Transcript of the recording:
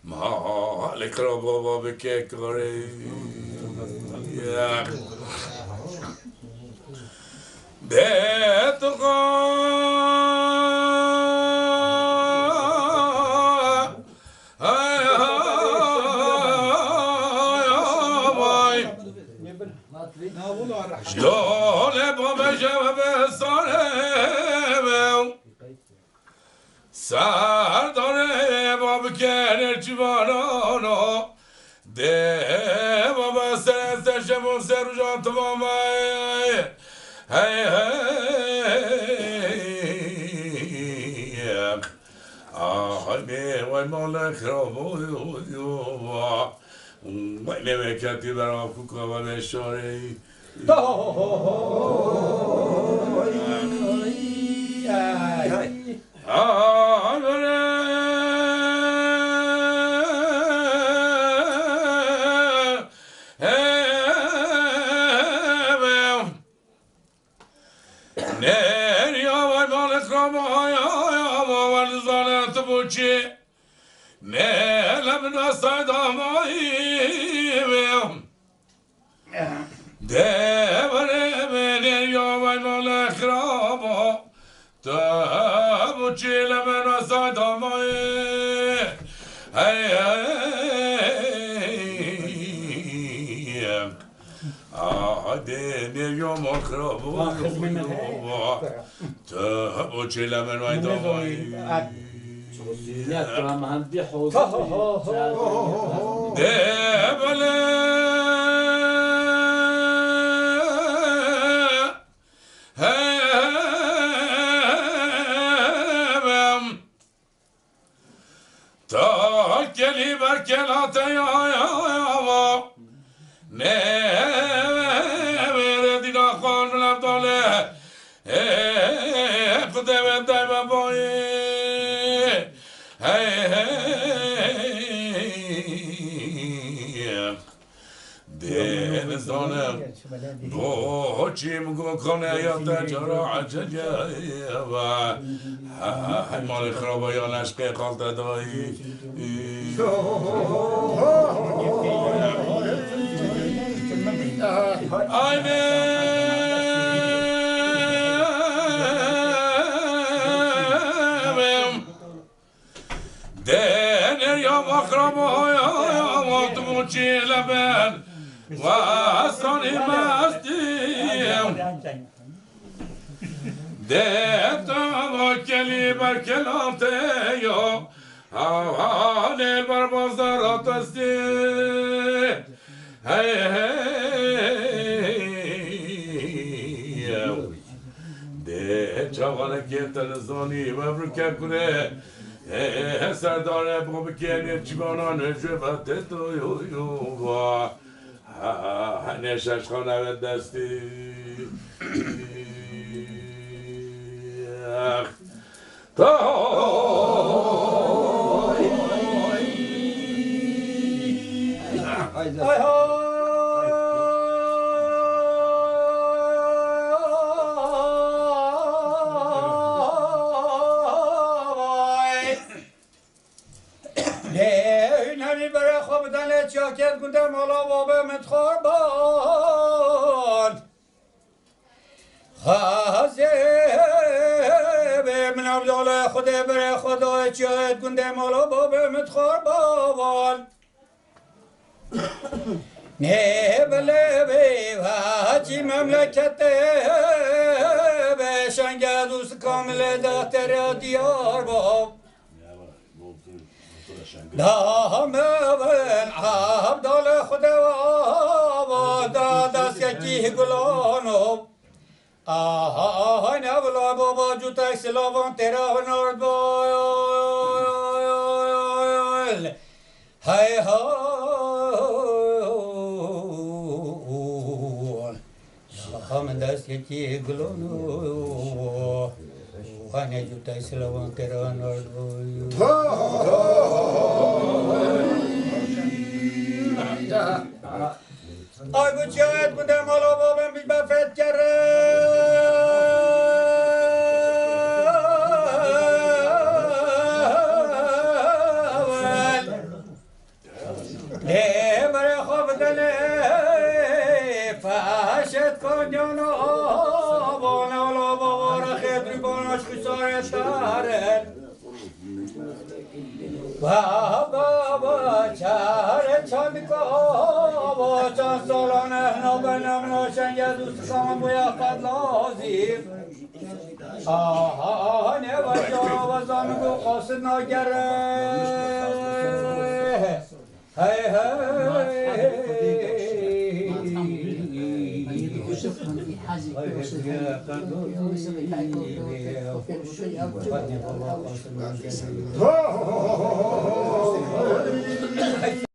مالك ربابا بككري سرداره باب کنر چیوانانو ده بابا سر شبم سر جان تو مامای هی هی آهی وای مالک را وای نمیکتی برام کوکا و بشاری چیم کنه یا تجرا عججه و مال خرابه یا نشقه قلت دایی آینه دنر یا مخرابه یا مطموچی لبن و اصرانی مستیم دهتا و کلی بر کلامته یا هوانیل بر بازارات استی هی هی ده چاوانه که تلزانی و برکه کنه سرداره با بکنی چیبانان جبت تو یو نشش خانه به دستی چاکر گنده مالا بابه متخار باد خازه به من عبدالله خوده بره خدا چاید گنده مالا بابه متخار باد نه بله به هاچی مملکت به شنگ دوست کامل داتر دیار باب دام بن عبدالله خدا دست یکی گلانو آهای نبلا بابا جو تک سلاوان تیرا و نارد بایل های های من دست یکی گلانو Hani juta islawan keran ordu. Ay bu cihayet bu demalo babam bir bafet kere. Ne böyle hafdele fahşet konyonu bana ola babara khedri bana şkısaret daren. Baba çare çandika çan solane nobenem noşen yedus kaman bu yakad lazim. Aha ne var ya vazan bu qasid nagere. Hey hey.